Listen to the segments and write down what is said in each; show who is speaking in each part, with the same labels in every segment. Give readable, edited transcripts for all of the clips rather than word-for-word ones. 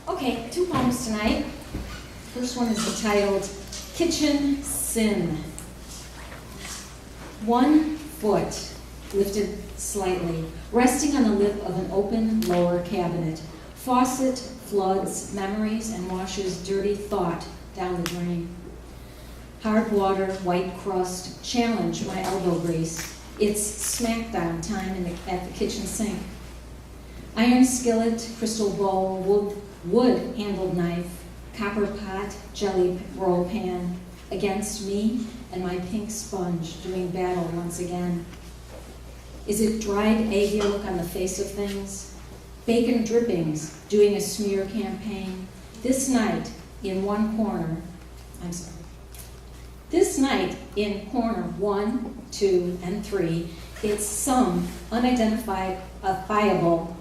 Speaker 1: Okay, 2 poems tonight. First one is entitled Kitchen Sin. 1 foot lifted slightly, resting on the lip of an open lower cabinet. Faucet floods memories and washes dirty thought down the drain. Hard water, white crust, challenge my elbow grease. It's smackdown time at the kitchen sink. Iron skillet, crystal bowl, wood-handled knife, copper pot, jelly roll pan, against me and my pink sponge doing battle once again. Is it dried egg yolk on the face of things? Bacon drippings doing a smear campaign? This night in corner 1, 2, and 3, it's some unidentifiable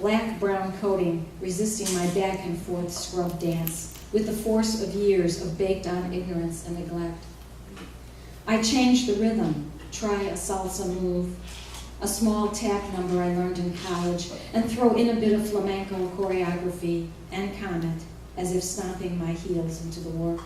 Speaker 1: black-brown coating resisting my back and forth scrub dance with the force of years of baked-on ignorance and neglect. I change the rhythm, try a salsa move, a small tap number I learned in college, and throw in a bit of flamenco choreography and comment, as if stomping my heels into the work.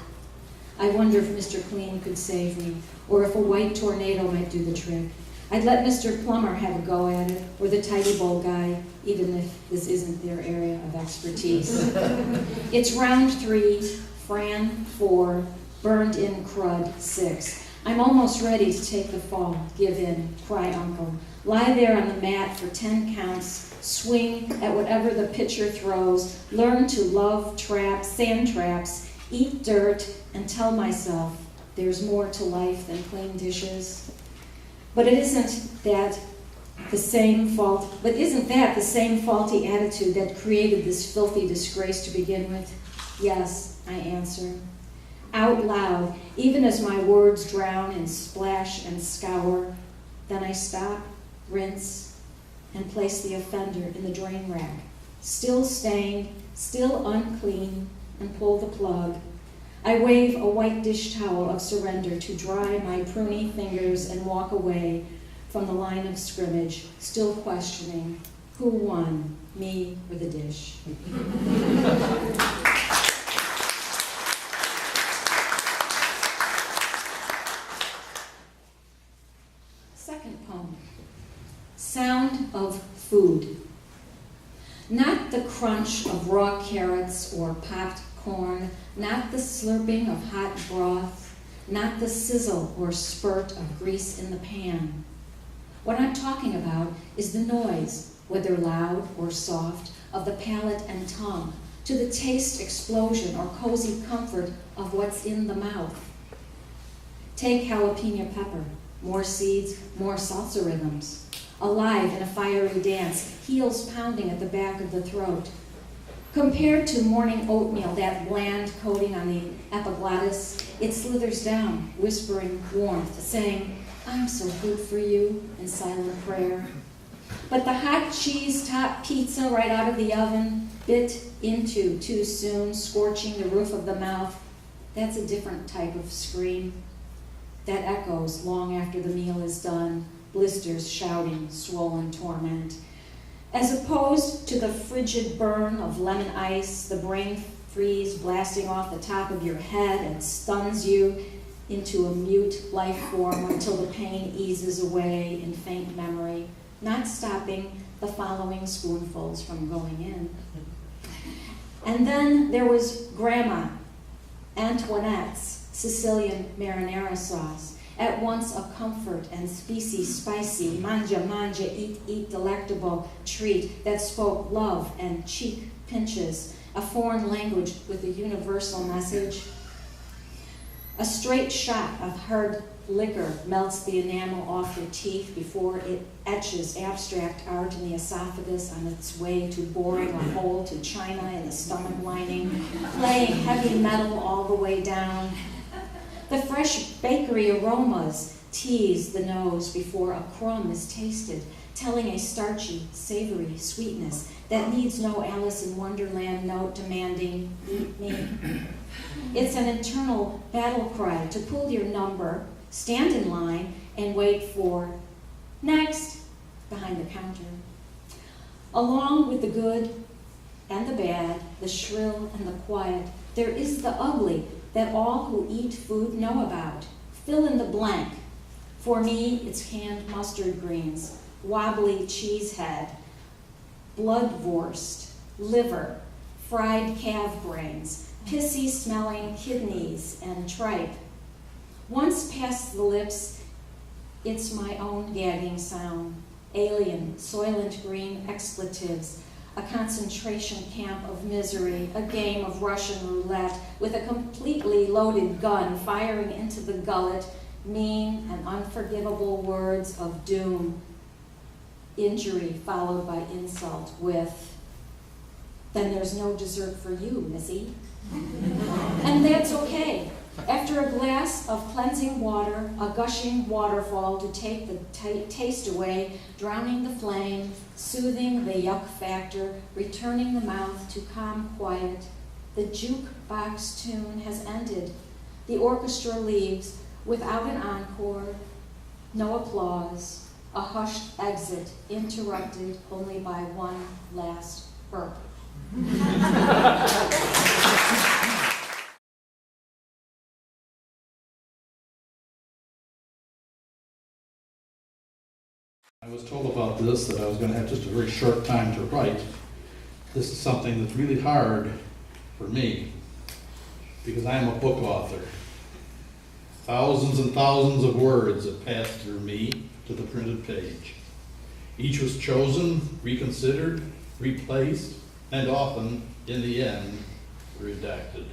Speaker 1: I wonder if Mr. Clean could save me, or if a white tornado might do the trick. I'd let Mr. Plumber have a go at it, or the tidy bowl guy, even if this isn't their area of expertise. It's round 3, Fran 4, burned in crud 6. I'm almost ready to take the fall, give in, cry uncle. Lie there on the mat for 10 counts, swing at whatever the pitcher throws, learn to love traps, sand traps, eat dirt, and tell myself there's more to life than clean dishes. But isn't that the same faulty attitude that created this filthy disgrace to begin with? Yes, I answer. Out loud, even as my words drown in splash and scour. Then I stop, rinse, and place the offender in the drain rack. Still stained, still unclean, and pull the plug. I wave a white dish towel of surrender to dry my pruny fingers and walk away from the line of scrimmage, still questioning who won, me or the dish. Second poem, Sound of Food. Not the crunch of raw carrots or popped corn, not the slurping of hot broth, not the sizzle or spurt of grease in the pan. What I'm talking about is the noise, whether loud or soft, of the palate and tongue, to the taste explosion or cozy comfort of what's in the mouth. Take jalapeno pepper, more seeds, more salsa rhythms, alive in a fiery dance, heels pounding at the back of the throat. Compared to morning oatmeal, that bland coating on the epiglottis, it slithers down, whispering warmth, saying, I'm so good for you, in silent prayer. But the hot cheese-topped pizza right out of the oven, bit into too soon, scorching the roof of the mouth, that's a different type of scream. That echoes long after the meal is done, blisters shouting, swollen torment. As opposed to the frigid burn of lemon ice, the brain freeze blasting off the top of your head and stuns you into a mute life form until the pain eases away in faint memory, not stopping the following spoonfuls from going in. And then there was Grandma Antoinette's Sicilian marinara sauce, at once a comfort and spicy, manja, eat, delectable treat that spoke love and cheek pinches, a foreign language with a universal message. A straight shot of hard liquor melts the enamel off your teeth before it etches abstract art in the esophagus on its way to boring a hole to china in the stomach lining, playing heavy metal all the way down. The fresh bakery aromas tease the nose before a crumb is tasted, telling a starchy, savory sweetness that needs no Alice in Wonderland note demanding, eat me. It's an internal battle cry to pull your number, stand in line, and wait for next behind the counter. Along with the good and the bad, the shrill and the quiet. There is the ugly that all who eat food know about. Fill in the blank. For me, it's canned mustard greens, wobbly cheese head, bloodwurst, liver, fried calf brains, pissy smelling kidneys and tripe. Once past the lips, it's my own gagging sound. Alien, soylent green expletives, a concentration camp of misery, a game of Russian roulette with a completely loaded gun firing into the gullet, mean and unforgivable words of doom, injury followed by insult with, "Then there's no dessert for you, Missy." And that's okay. After a glass of cleansing water, a gushing waterfall to take the taste away, drowning the flame, soothing the yuck factor, returning the mouth to calm quiet. The jukebox tune has ended. The orchestra leaves without an encore, no applause, a hushed exit interrupted only by one last burp.
Speaker 2: I was told about this that I was going to have just a very short time to write. This is something that's really hard for me because I am a book author. Thousands and thousands of words have passed through me to the printed page. Each was chosen, reconsidered, replaced, and often, in the end, redacted.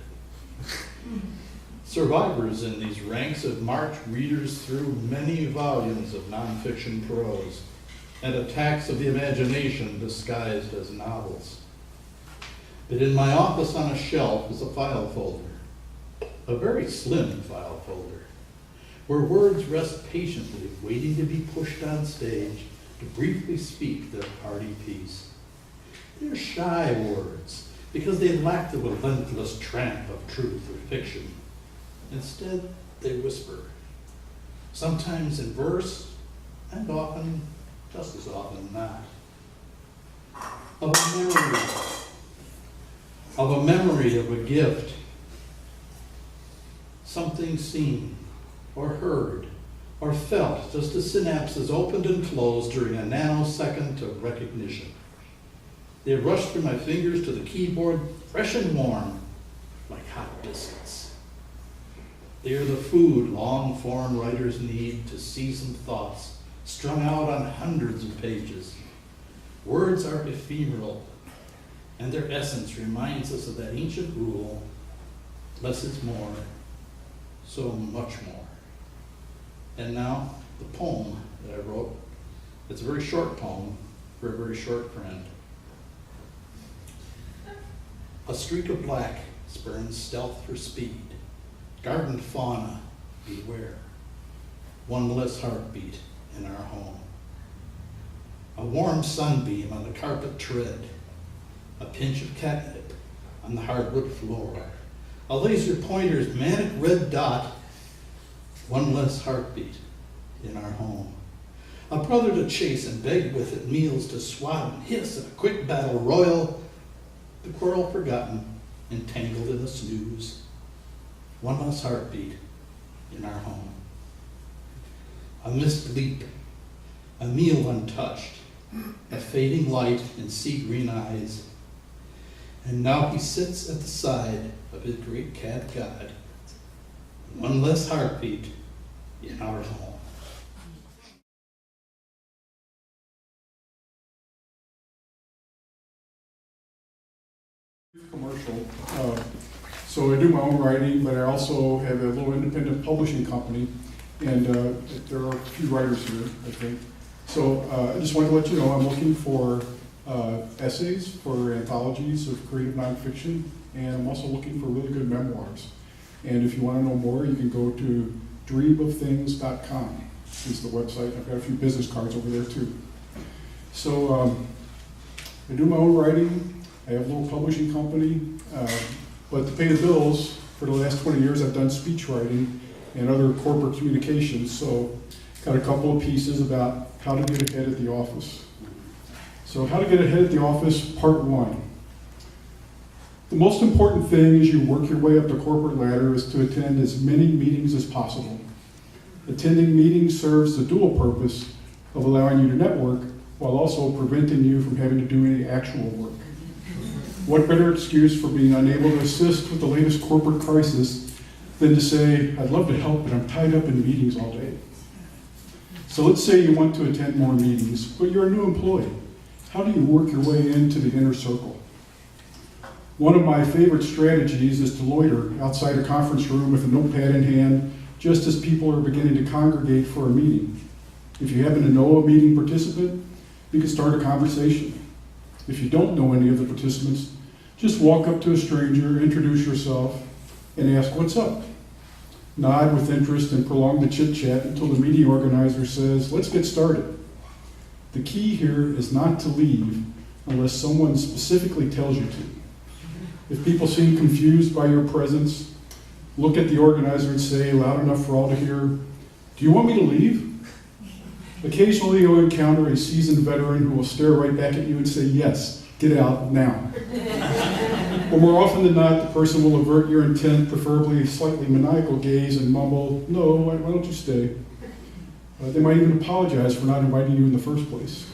Speaker 2: Survivors in these ranks have marched readers through many volumes of nonfiction prose and attacks of the imagination disguised as novels. But in my office on a shelf is a file folder, a very slim file folder, where words rest patiently, waiting to be pushed on stage to briefly speak their party piece. They're shy words because they lack the relentless tramp of truth or fiction. Instead, they whisper, sometimes in verse, and often, just as often not, of a memory of a gift, something seen, or heard, or felt, just as synapses opened and closed during a nanosecond of recognition. They rushed through my fingers to the keyboard, fresh and warm, like hot biscuits. They are the food long-form writers need to season thoughts strung out on hundreds of pages. Words are ephemeral, and their essence reminds us of that ancient rule, less is more, so much more. And now, the poem that I wrote. It's a very short poem for a very short friend. A streak of black spurns stealth for speed. Garden fauna, beware. One less heartbeat in our home. A warm sunbeam on the carpet tread. A pinch of catnip on the hardwood floor. A laser pointer's manic red dot. One less heartbeat in our home. A brother to chase and beg with at meals to swat and hiss in a quick battle royal. The quarrel forgotten, entangled in a snooze. One less heartbeat in our home. A missed leap, a meal untouched, a fading light in sea green eyes. And now he sits at the side of his great cat God. One less heartbeat in our home.
Speaker 3: Commercial. So I do my own writing, but I also have a little independent publishing company, and there are a few writers here, I think. So I just wanted to let you know I'm looking for essays for anthologies of creative nonfiction, and I'm also looking for really good memoirs. And if you want to know more, you can go to dreamofthings.com is the website. I've got a few business cards over there too. So I do my own writing. I have a little publishing company, but to pay the bills, for the last 20 years I've done speech writing and other corporate communications, so got a couple of pieces about how to get ahead at the office. So how to get ahead at the office, part one. The most important thing as you work your way up the corporate ladder is to attend as many meetings as possible. Attending meetings serves the dual purpose of allowing you to network while also preventing you from having to do any actual work. What better excuse for being unable to assist with the latest corporate crisis than to say, I'd love to help, but I'm tied up in meetings all day. So let's say you want to attend more meetings, but you're a new employee. How do you work your way into the inner circle? One of my favorite strategies is to loiter outside a conference room with a notepad in hand just as people are beginning to congregate for a meeting. If you happen to know a meeting participant, you can start a conversation. If you don't know any of the participants, just walk up to a stranger, introduce yourself, and ask, what's up? Nod with interest and prolong the chit-chat until the meeting organizer says, let's get started. The key here is not to leave unless someone specifically tells you to. If people seem confused by your presence, look at the organizer and say, loud enough for all to hear, do you want me to leave? Occasionally you'll encounter a seasoned veteran who will stare right back at you and say, yes, get out now. Or more often than not, the person will avert your intent, preferably a slightly maniacal gaze, and mumble, no, why don't you stay? They might even apologize for not inviting you in the first place.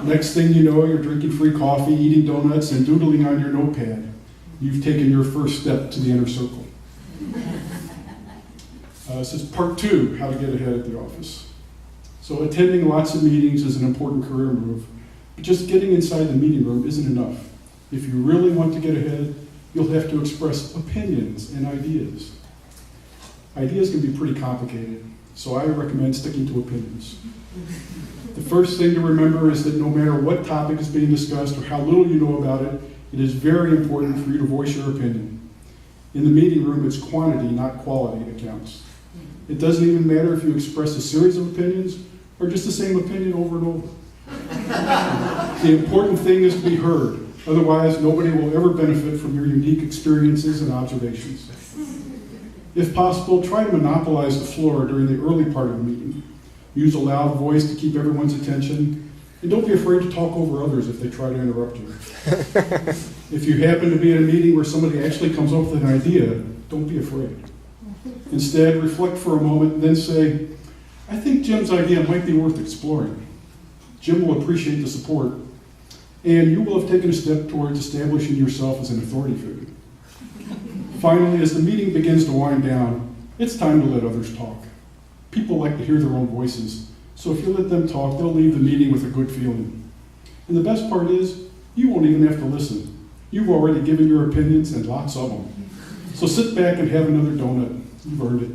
Speaker 3: Next thing you know, you're drinking free coffee, eating donuts, and doodling on your notepad. You've taken your first step to the inner circle. This is part 2, how to get ahead at the office. So attending lots of meetings is an important career move, but just getting inside the meeting room isn't enough. If you really want to get ahead, you'll have to express opinions and ideas. Ideas can be pretty complicated, so I recommend sticking to opinions. The first thing to remember is that no matter what topic is being discussed or how little you know about it, it is very important for you to voice your opinion. In the meeting room, it's quantity, not quality that counts. It doesn't even matter if you express a series of opinions or just the same opinion over and over. The important thing is to be heard. Otherwise, nobody will ever benefit from your unique experiences and observations. If possible, try to monopolize the floor during the early part of the meeting. Use a loud voice to keep everyone's attention, and don't be afraid to talk over others if they try to interrupt you. If you happen to be in a meeting where somebody actually comes up with an idea, don't be afraid. Instead, reflect for a moment and then say, I think Jim's idea might be worth exploring. Jim will appreciate the support, and you will have taken a step towards establishing yourself as an authority figure. Finally, as the meeting begins to wind down, it's time to let others talk. People like to hear their own voices, so if you let them talk, they'll leave the meeting with a good feeling. And the best part is, you won't even have to listen. You've already given your opinions and lots of them. So sit back and have another donut. You've earned it.